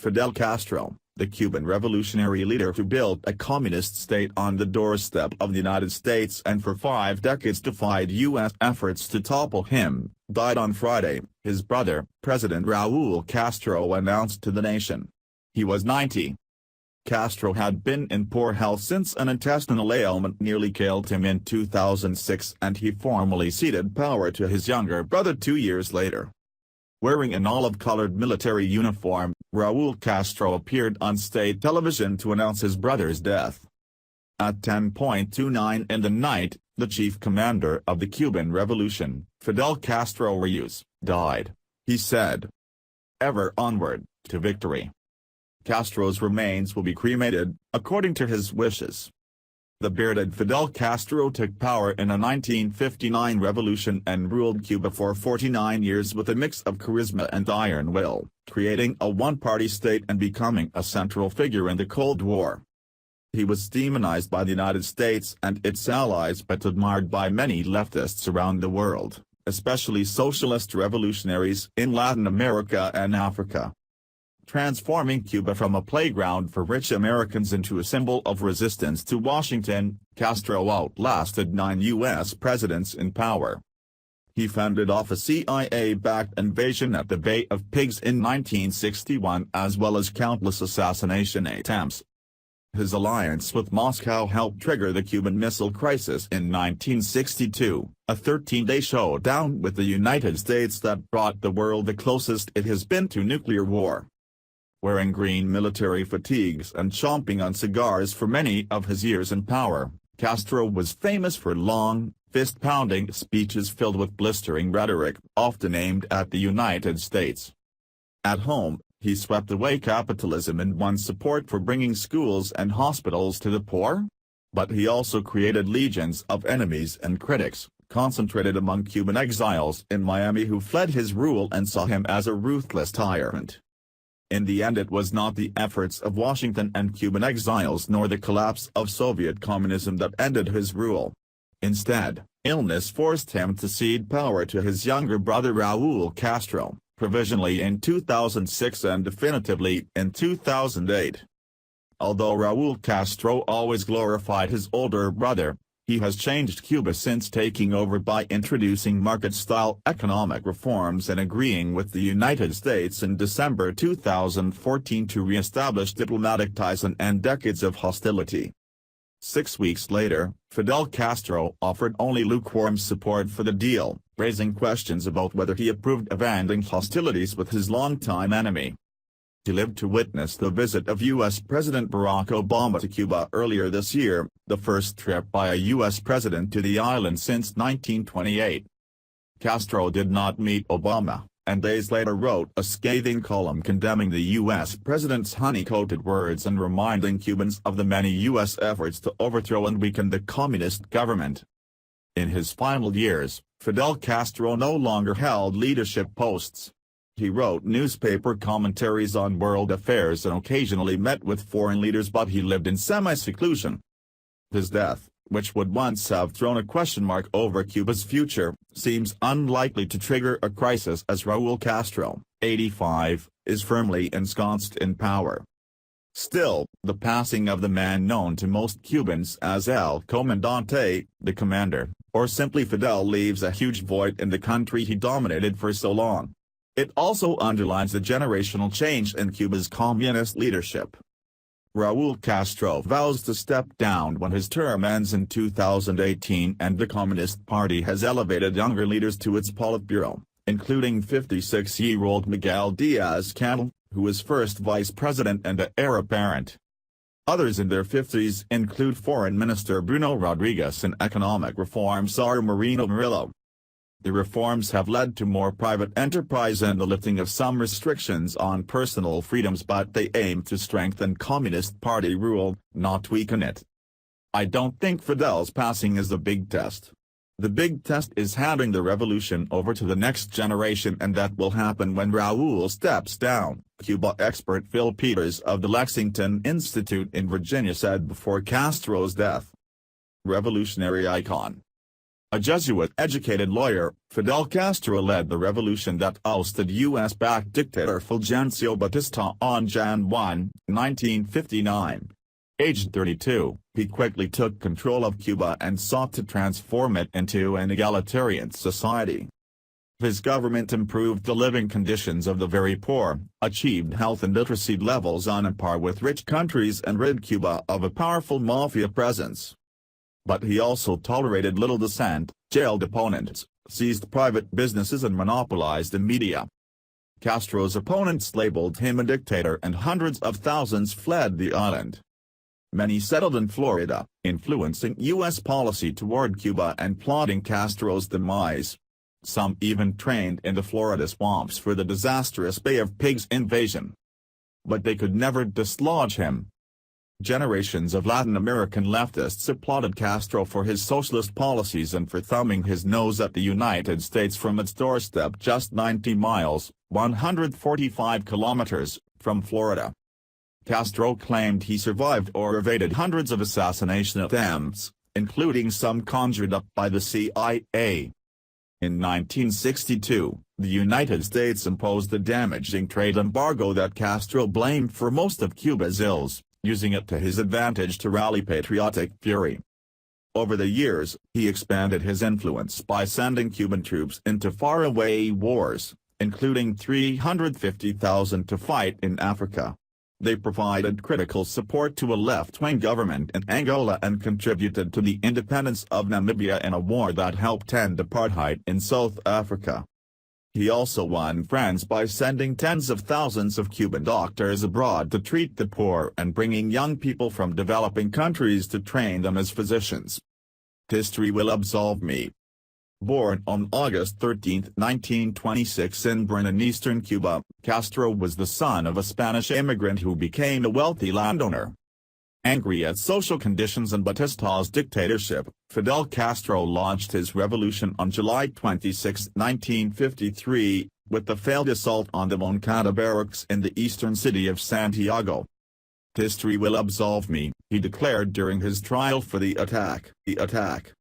Fidel Castro, the Cuban revolutionary leader who built a communist state on the doorstep of the United States and for 5 decades defied U.S. efforts to topple him, died on Friday, his brother, President Raul Castro announced to the nation. He was 90. Castro had been in poor health since an intestinal ailment nearly killed him in 2006 and he formally ceded power to his younger brother 2 years later. Wearing an olive-colored military uniform, Raul Castro appeared on state television to announce his brother's death. At 10:29 in the night, the chief commander of the Cuban Revolution, Fidel Castro Reyes, died, he said. Ever onward, to victory. Castro's remains will be cremated, according to his wishes. The bearded Fidel Castro took power in a 1959 revolution and ruled Cuba for 49 years with a mix of charisma and iron will, creating a one-party state and becoming a central figure in the Cold War. He was demonized by the United States and its allies but admired by many leftists around the world, especially socialist revolutionaries in Latin America and Africa. Transforming Cuba from a playground for rich Americans into a symbol of resistance to Washington, Castro outlasted 9 U.S. presidents in power. He fended off a CIA-backed invasion at the Bay of Pigs in 1961 as well as countless assassination attempts. His alliance with Moscow helped trigger the Cuban Missile Crisis in 1962, a 13-day showdown with the United States that brought the world the closest it has been to nuclear war. Wearing green military fatigues and chomping on cigars for many of his years in power, Castro was famous for long, fist-pounding speeches filled with blistering rhetoric, often aimed at the United States. At home, he swept away capitalism and won support for bringing schools and hospitals to the poor. But he also created legions of enemies and critics, concentrated among Cuban exiles in Miami who fled his rule and saw him as a ruthless tyrant. In the end, it was not the efforts of Washington and Cuban exiles nor the collapse of Soviet communism that ended his rule. Instead, illness forced him to cede power to his younger brother Raul Castro, provisionally in 2006 and definitively in 2008. Although Raul Castro always glorified his older brother, he has changed Cuba since taking over by introducing market-style economic reforms and agreeing with the United States in December 2014 to re-establish diplomatic ties and end decades of hostility. 6 weeks later, Fidel Castro offered only lukewarm support for the deal, raising questions about whether he approved of ending hostilities with his longtime enemy. He lived to witness the visit of U.S. President Barack Obama to Cuba earlier this year, the first trip by a U.S. president to the island since 1928. Castro did not meet Obama, and days later wrote a scathing column condemning the U.S. president's honey-coated words and reminding Cubans of the many U.S. efforts to overthrow and weaken the communist government. In his final years, Fidel Castro no longer held leadership posts. He wrote newspaper commentaries on world affairs and occasionally met with foreign leaders, but he lived in semi-seclusion. His death, which would once have thrown a question mark over Cuba's future, seems unlikely to trigger a crisis as Raul Castro, 85, is firmly ensconced in power. Still, the passing of the man known to most Cubans as El Comandante, the commander, or simply Fidel, leaves a huge void in the country he dominated for so long. It also underlines the generational change in Cuba's communist leadership. Raul Castro vows to step down when his term ends in 2018 and the Communist Party has elevated younger leaders to its Politburo, including 56-year-old Miguel Diaz-Canel, who was first vice president and the heir apparent. Others in their 50s include Foreign Minister Bruno Rodriguez and Economic Reform Czar Marino Murillo. The reforms have led to more private enterprise and the lifting of some restrictions on personal freedoms, but they aim to strengthen Communist Party rule, not weaken it. I don't think Fidel's passing is the big test. The big test is handing the revolution over to the next generation, and that will happen when Raul steps down, Cuba expert Phil Peters of the Lexington Institute in Virginia said before Castro's death. Revolutionary icon. A Jesuit-educated lawyer, Fidel Castro led the revolution that ousted U.S.-backed dictator Fulgencio Batista on Jan 1, 1959. Aged 32, he quickly took control of Cuba and sought to transform it into an egalitarian society. His government improved the living conditions of the very poor, achieved health and literacy levels on a par with rich countries, and rid Cuba of a powerful mafia presence. But he also tolerated little dissent, jailed opponents, seized private businesses and monopolized the media. Castro's opponents labeled him a dictator and hundreds of thousands fled the island. Many settled in Florida, influencing U.S. policy toward Cuba and plotting Castro's demise. Some even trained in the Florida swamps for the disastrous Bay of Pigs invasion. But they could never dislodge him. Generations of Latin American leftists applauded Castro for his socialist policies and for thumbing his nose at the United States from its doorstep just 90 miles, 145 kilometers, from Florida. Castro claimed he survived or evaded hundreds of assassination attempts, including some conjured up by the CIA. In 1962, the United States imposed a damaging trade embargo that Castro blamed for most of Cuba's ills, using it to his advantage to rally patriotic fury. Over the years, he expanded his influence by sending Cuban troops into faraway wars, including 350,000 to fight in Africa. They provided critical support to a left-wing government in Angola and contributed to the independence of Namibia in a war that helped end apartheid in South Africa. He also won friends by sending tens of thousands of Cuban doctors abroad to treat the poor and bringing young people from developing countries to train them as physicians. History will absolve me. Born on August 13, 1926 in Brin, eastern Cuba, Castro was the son of a Spanish immigrant who became a wealthy landowner. Angry at social conditions and Batista's dictatorship, Fidel Castro launched his revolution on July 26, 1953, with the failed assault on the Moncada barracks in the eastern city of Santiago. History will absolve me, he declared during his trial for the attack.